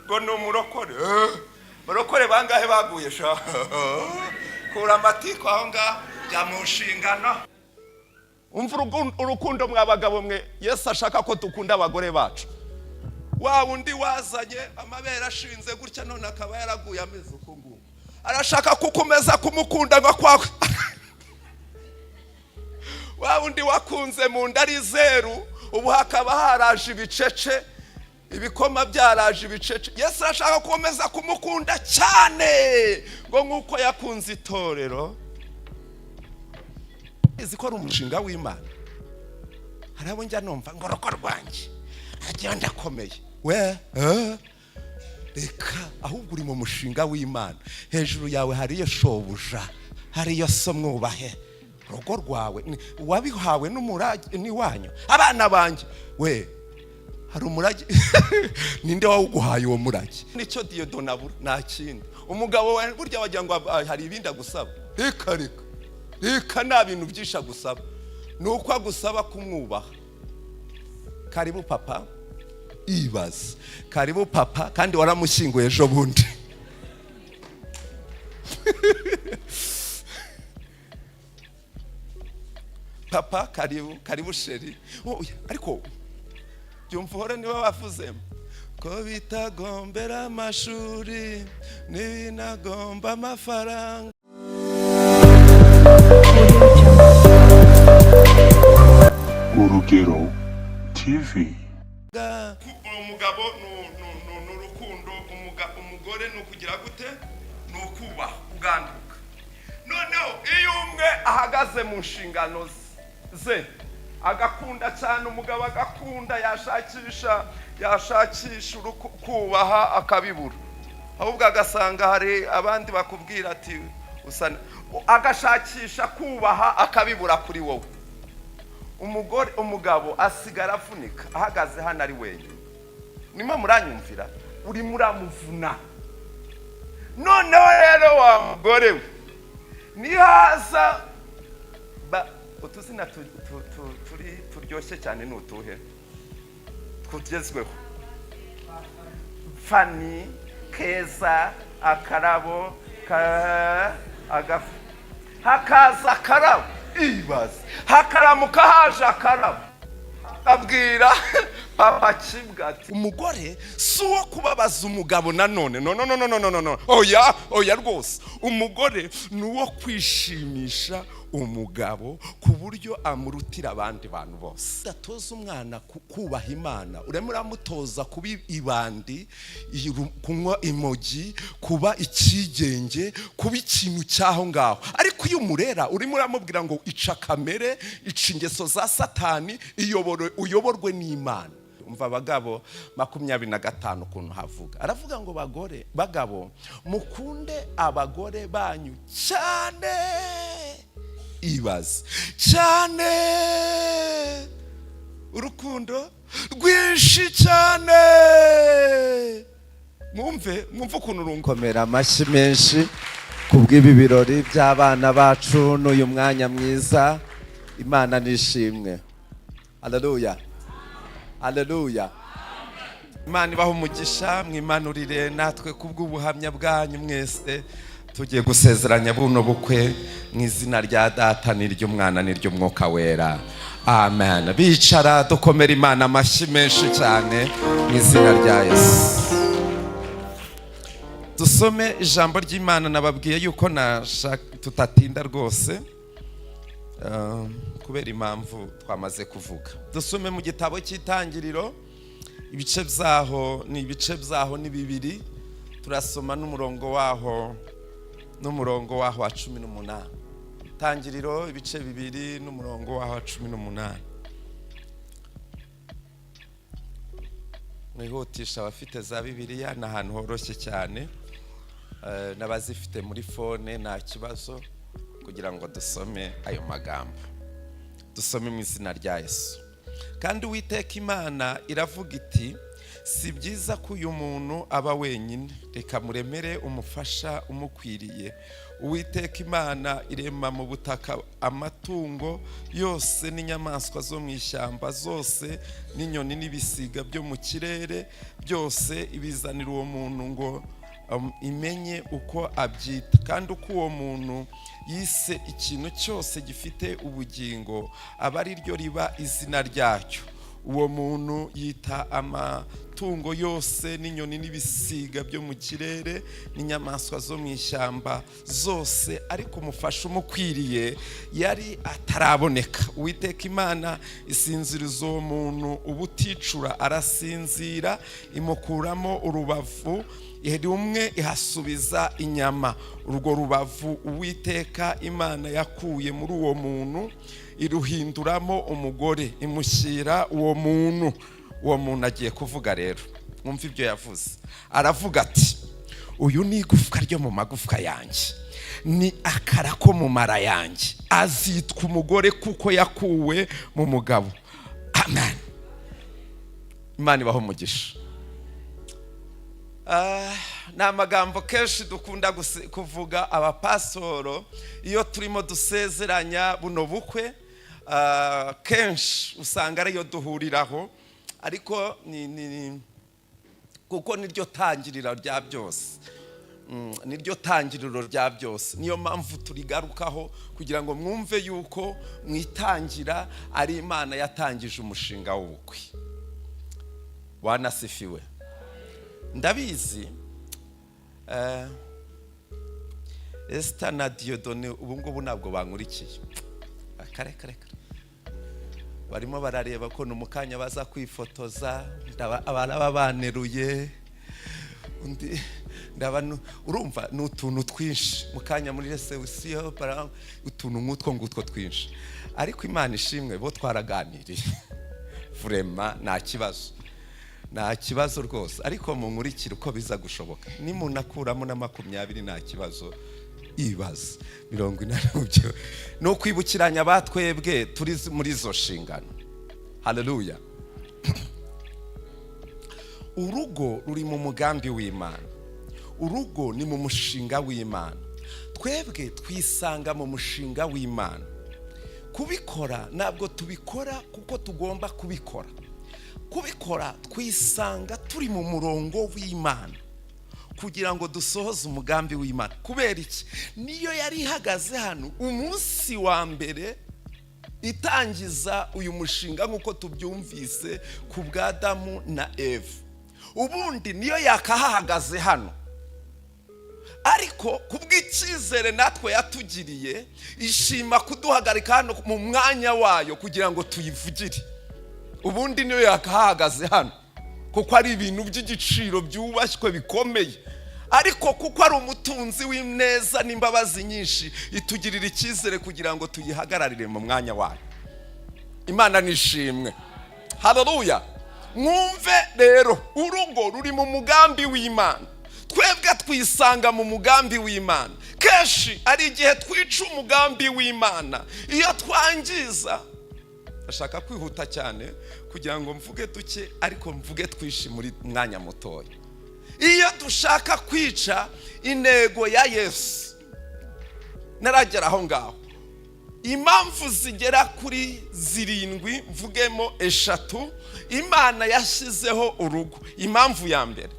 ngo ni umurokore. Barokore bangahe baguye sha? Kura amatiko aho ngaho jya mu nshingano. Umva urukundo mwabagabo mwe, Yesu ashaka ko dukunda abagore bacu. Wa undi wazanye amabera ashinze gutya none akaba yaraguye ameze uko nguko. Arashaka kukumeza kumukunda ngo kwawe. Wa undi wakunze mu ndari zeru, ubu hakaba haraje ibicece, ibikoma byaraje ibicece. Yesu arashaka kukomeza kumukunda cyane ngo nkuko yakunze itorero. Izi ko ari umushinga w'Imana. Harabo njya numva ngo roko rwanjye agiye ndakomeye. We reka ahubwo uri mu mushinga w'Imana. Hejuru yawe hariyo shobuja, hariyo so mwubahe. Rogo rwawe wabihawe n'umurage ni wanyu. Abana banjye we hari umurage ninde wawuguhaye uwo murage? Nicyo Diyodonabura nta kindi. Umugabo wawe burya wagira ngo hari ibindi agusaba. Reka nta bintu byisha gusaba. Nuko agusaba kumwubaha. Karibu papa. Ibaze. Karibu papa kandi waramushyinguye ejo bundi. Papa karibu sheri. Ariko byumvore niba bavuzemo ko bitagombera amashuri n'ibinagomba amafaranga. Urugero TV. Umugabo n'urukundo, umugore nukugira gute? Nukubaha, uganduka. Noneho iyo umwe ahagaze mu nshingano ze agakunda cyane, umugabo agakunda yashakisha kubaha akabibura, ahubwo agasanga hari abandi bakubwira ati usana, agashakisha kubaha akabibura kuri wowe. Umugabo asigara avunika ahagaze hano ari wenyine. Nima muranyumvira, uri muramuvuna. Noneho rero wa mugore we nihaza utuzina turyoshye cyane n'utuhe tugezweho. Fani, Keza, Akarabo, hakaza Akarabo. Ibaze hakaramuka haje Akarabo abwira papa kibwati umugore si uwo kubabaza umugabo nanone. No. Oya rwose. Umugore ni uwo kwishimisha umugabo ku buryo amurutira abandi bantu bose. Datoza umwana kubaha Imana, urimo uramutoza kuba ibandi, kunywa imogi, kuba ikigenge, kuba ikintu cyaho ngaho. Ariko iyo umurera urimo uramubwira ngo ica kamere, ica ingeso za Satani, uyoborwe n'Imana. Umva Abagabo 25 ukuntu havuga. Aravuga ngo bagabo mukunde abagore banyu cyane. Ibaze cyane, urukundo rwinshi cyane. Mwumve ukuntu runkomera amashyi menshi kubw'ibi birori by'abana bacu n'uyu mwanya mwiza. Imana nishimwe. Haleluya. Imana ibaho umugisha, mwimanurire natwe kubw'ubuhamya bwanyu mwese. Tugiye gusezeranya buno bukwe mu izina rya Data n'iry'Umwana n'iry'Umwuka wera. Amen. Bicara dukomera Imana amashyi menshi cyane mu izina rya Yesu. Dusome ijambo ry'Imana. Nababwiye yuko tutatinda rwose kubera impamvu twamaze kuvuga. Dusome mu gitabo cy'Itangiriro, ibice byaho ni 2. Turasoma n'umurongo waho wa 18. Itangiriro ibice 2 n'umurongo waho wa 18. Mwihutisha abafite za Bibiliya, n'ahantu horoshye cyane, n'abazifite muri phone nta kibazo, kugira ngo dusome ayo magambo. Dusome mu izina rya Yesu. Kandi Uwiteka Imana iravuga iti, si byiza ko uyu muntu aba wenyine, reka muremere umufasha umukwiriye. Uwiteka Imana irema mu butaka amatungo yose n'inyamaswa zo mu ishyamba zose n'inyoni n'ibisiga byo mu kirere byose, ibizanira uwo muntu ngo imenye uko abyita. Kandi uko uwo muntu yise ikintu cyose gifite ubugingo aba ari ryo riba izina ryacyo. Uwo muntu yita amatungo yose n'inyoni n'ibisiga byo mu kirere n'inyamaswa zo mu ishyamba zose, ariko umufasha umukwiriye yari ataraboneka. Uwiteka Imana isinziriza uwo muntu ubuticura, arasinzira imukuramo urubavu rumwe ihasubiza inyama. Urwo rubavu Uwiteka Imana yakuye muri uwo muntu iruhinduramo umugore imushyira uwo muntu. Uwo muntu agiye kuvuga rero, mwumva ibyo yavuze. Aravuga ati, uyu ni igufwa ryo mu magufwa yanjye, ni akara ko mu mara yanjye, azitwa umugore kuko yakuwe mu mugabo. Amen. Imana ibaho umugisha. Ni amagambo kenshi dukunda kuvuga abapasoro iyo turimo dusezeranya buno bukwe. Kenshi usanga ariyo duhuriraho, ariko kuko niryo tangiriro rya byose, niryo tangiriro rya byose. Niyo mpamvu turigarukaho kugira ngo mwumve yuko mwitangira ari Imana yatangije umushinga w'ubukwe. Wanasifiwe. Ndabizi Esther na Diodone ubu ngubu ntabwo bankurikiye. Kare barimo barareba ko numukanya baza kwifotoza, abana baneruye undi ndabanu. Urumva n'utuntu twinshi mukanya muri reception para utuntu ngutwo twinshi, ariko Imana ishimwe bo twaraganiriye. Vraiment nta kibazo rwose, ariko munkurikire uko biza gushoboka. Ni munakuramo na 20 nta kibazo, ibaza 40 no kwibukiranya batwebwe turi muri izo nshingano. Haleluya. Urugo ruri mu mugambi w'Imana, urugo ni mu mushinga w'Imana. Twebwe twisanga mu mushinga w'Imana. Kubikora ntabwo tubikora kuko tugomba kubikora. Kubikora twisanga turi mu murongo w'Imana kugira ngo dusohoze umugambi w'Imana. Kubera iki? Niyo yari ihagaze hano umunsi wa mbere itangiza uyu mushinga nk'uko tubyumvise ku bwa Adamu na Eva. Ubundi niyo yakahahagaze hano, ariko kubw'icyizere natwe yatugiriye ishima kuduhagarika hano mu mwanya wayo kugira ngo tuyivugire. Ubundi niyo yakahagaze hano kuko ari ibintu by'igiciro byubashywe bikomeye, ariko kuko ari umutunzi w'ineza n'imbabazi nyinshi itugirira icyizere kugira ngo tuyihagararire mu mwanya wayo. Imana nishimwe. Haleluya. Mwumve rero, urugo ruri mu mugambi w'Imana. Twebwe twisanga mu mugambi w'Imana. Kenshi ari igihe twica umugambi w'Imana iyo twangiza. Ashaka kwihuta cyane kugira ngo mvuge duke, ariko mvuge twishi muri mwanya mutoya. Iyo dushaka kwica intego ya Yesu, naragera aho ngaho. Impamvu zigera kuri 7, mvugemo 3 Imana yashyizeho urugo. Impamvu ya mbere,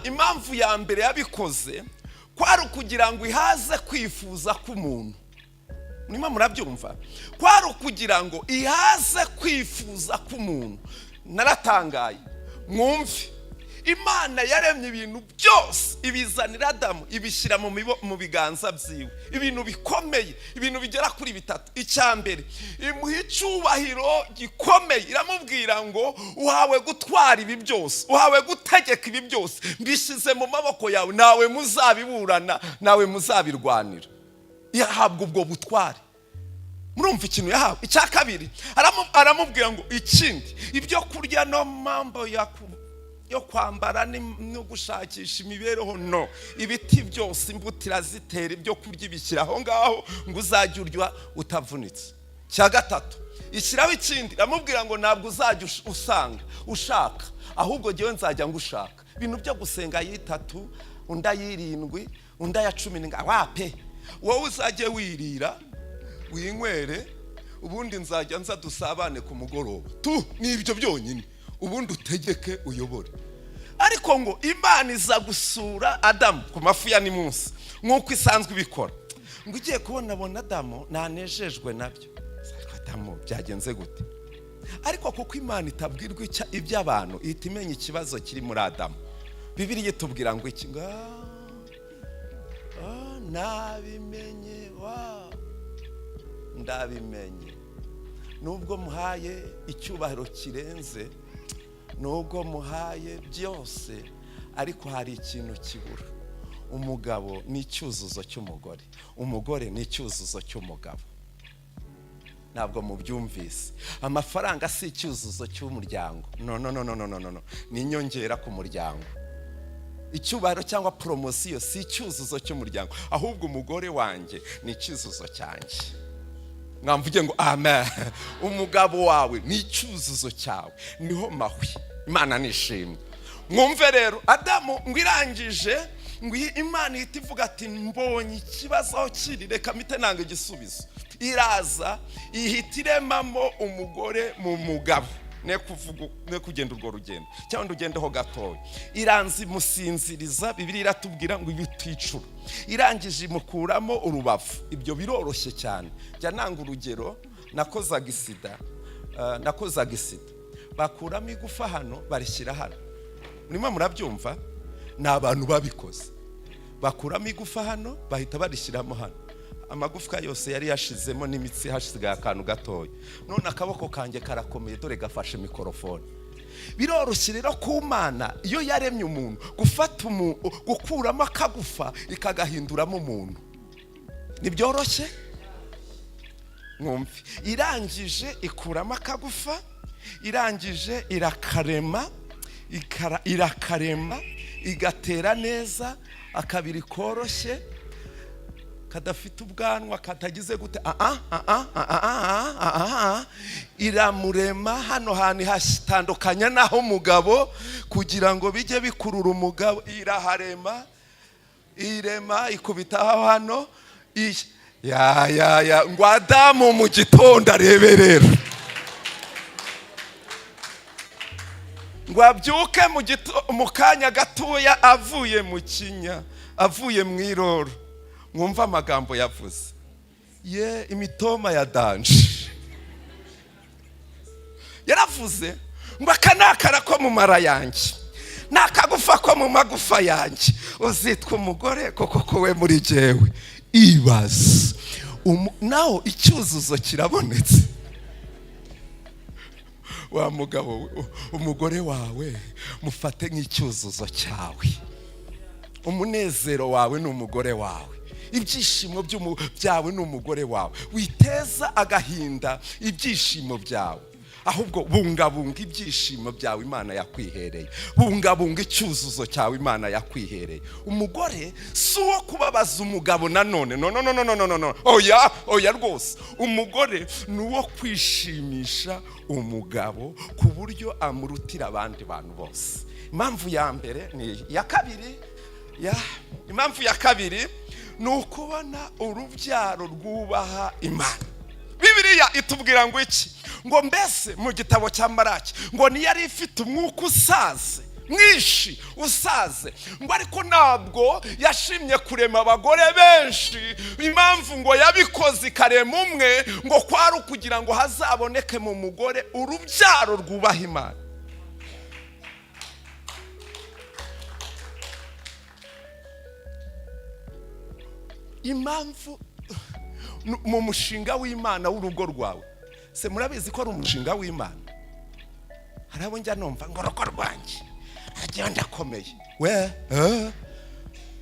impamvu ya mbere yabikoze kwari ukugira ngo ihaze kwifuza k'umuntu. Nima murabyumva? Kwari ukugira ngo ihaze kwifuza k'umuntu. Naratangaye. Mwumve, Imana yaremye ibintu byose ibizanira Adamu, ibishyira mu biganza byiwe. Ibintu bikomeye, ibintu bigera kuri 3. Icyambere, imuha icyubahiro gikomeye. Iramubwira ngo uhawe gutwara ibi byose, uhawe gutegeka ibi byose, mbishyize mu maboko yawe, nawe muzabiburana, nawe muzabirwanira. Yahabwa ubwo butware. Murumva ikintu yahawe. Icya kabiri, aramubwira ngo ikindi, ibyo kurya no mambo yo kwambara no gushakisha imibereho no, ibiti byose imbutira zitera ibyo kurya ibishyira aho ngaho ngo uzajye urya utavunitse. Cya gatatu, ishyiraho ikindi iramubwira ngo ntabwo uzajya usanga ushaka, ahubwo jyewe nzajya ngushaka. Ibintu byo gusenga y'itatu, unda y'irindwi, unda ya 10 wape, wowe uzajye wirira winywere, ubundi nzajya nza dusabane ku mugoroba nibyo byonyine, ubundi utegeke uyobore. Ariko ngo Imana iza gusura Adamu ku mafu ya nimunsi nk'uko isanzwe ibikora, ngo ugiye kubona Adamu nanejejwe nabyo. Adamu byagenze gute? Ariko kuko Imana itabwirwa iby'abantu, ihita imenya ikibazo kiri muri Adamu. Bibiliya itubwira ngo iki? Nabimenye, ndabimenye. Nubwo muhaye icyubahiro kirenze, nubwo muhaye byose, ariko hari ikintu kibura. Umugabo ni icyuzuzo cy'umugore, umugore ni icyuzuzo cy'umugabo. Ntabwo mubyumvise. Amafaranga si icyuzuzo cy'umuryango, no, ni inyongera ku muryango. Icyubahiro cyangwa promosiyo si icyuzuzo cy'umuryango, ahubwo umugore wanjye ni icyuzuzo cyanjye. Mwamvuge ngo amen. Umugabo wawe ni icyuzuzo cyawe, niho mahwi. Imana nishimye. Mwumve rero, Adamu ngwirangije, Imana ihita ivuga ati mbonye ikibazo aho kiri, reka mpite nanga igisubizo. Iraza ihita iremamo umugore mu mugabo, ne kugenda urwo rugendo cyangwa ugendeho gatoya. Iranzi imusinziriza, Bibiliya iratubwira ngo ibiticura. Irangije imukuramo urubavu. Ibyo biroroshye cyane. Jya nanga urugero, nakozaga isida. Bakuramo igufa hano barishyira hano. Murimo murabyumva? Ni abantu babikoze. Bakuramo igufa hano bahita barishyiramo hano. Amagufwa yose yari yashizemo n'imitsi, hasigaye akantu gatoya. None akaboko kanjye karakomeye, dore gafashe mikrofone. Biroroshye rero ku Mana iyo yaremye umuntu gufata gukuramo akagufa ikagahinduramo umuntu. Nibyoroshye? Mwumve. Irangije ikuramo akagufa, irangije irakarema, igatera neza, akabiri koroshye kadafite ubwanwa, katagize gute, iramurema hano hantu hasitandukanya naho umugabo kugira ngo bijye bikurura umugabo. Irema ikubitaho hano, ngo Adamu mu gitondo areberera, ngo abyuke mu kanya gatoya avuye mu kinya, avuye mu iroro. Mwumva amagambo yavuze, imitoma ya danje. Yaravuze ngo aka ni akara ko mu mara yanjye, ni akagufa ko mu magufa yanjye, uzitwa umugore koko we muri jyewe. Ibaze naho icyuzuzo kirabonetse. Wa mugabo, umugore wawe mufate nk'icyuzuzo cyawe. Umunezero wawe ni umugore wawe, ibyishimo byawe ni umugore wawe. Witeza agahinda ibyishimo byawe, ahubwo bungabunga ibyishimo byawe Imana yakwihereye. Bungabunga icyuzuzo cyawe Imana yakwihereye. Umugore si uwo kubabaza umugabo nanone, no. Oya rwose. Umugore ni uwo kwishimisha umugabo ku buryo amurutira abandi bantu bose. Impamvu ya mbere ni ya kabiri. Impamvu ya kabiri ni ukubona urubyaro rwubaha Imana. Bibiliya itubwira ngo iki? Ngo mbese mu gitabo cya Maraki ngo niyo yari ifite umwuka mwinshi usaze, ngo ariko ntabwo yashimye kurema abagore benshi. Impamvu ngo yabikoze ikarema umwe, ngo kwari ukugira ngo hazaboneke mu mugore urubyaro rwubaha Imana. Impamvu mu mushinga w'Imana w'urugo rwawe, se murabizi ko ari umushinga w'Imana? Hari abo njya numva ngo urugo rwanjye hagiye ndakomeye.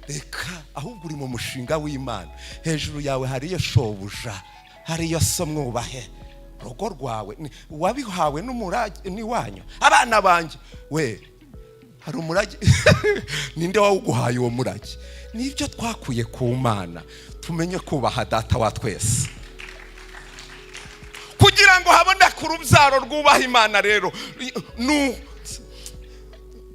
Reka ahubwo uri mu mushinga w'Imana. Hejuru yawe hariyo shobuja, hariyo so mwubahe. Urugo rwawe wabihawe n'umurage ni wanyu. Abana banjye hari umurage. Ninde wawuguhaye uwo murage? Nibyo twakuye ku Mana, tumenye kubaha data wa twese. kugira ngo haboneke urubyaro rwubaha Imana rero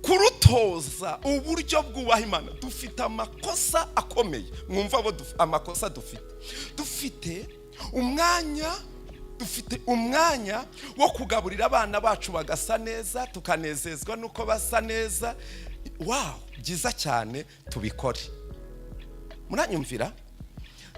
kurutoza uburyo bwubaha Imana dufite amakosa akomeye. Mwumva abo amakosa dufite umwanya wo kugaburira abana bacu bagasa neza, tukanezezwa nuko basa neza. Wow, byiza cyane, tubikore. Muranyumvira?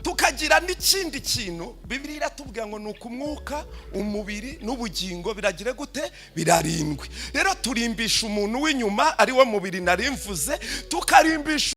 Tukagira n'ikindi kintu Bibiliya iratubwira ngo nuko umwuka, umubiri n'ubugingo biragire gute? Birarindwi. Rero turimbisha umuntu w'inyuma ari wo mubiri narimvuze, tukarimbisha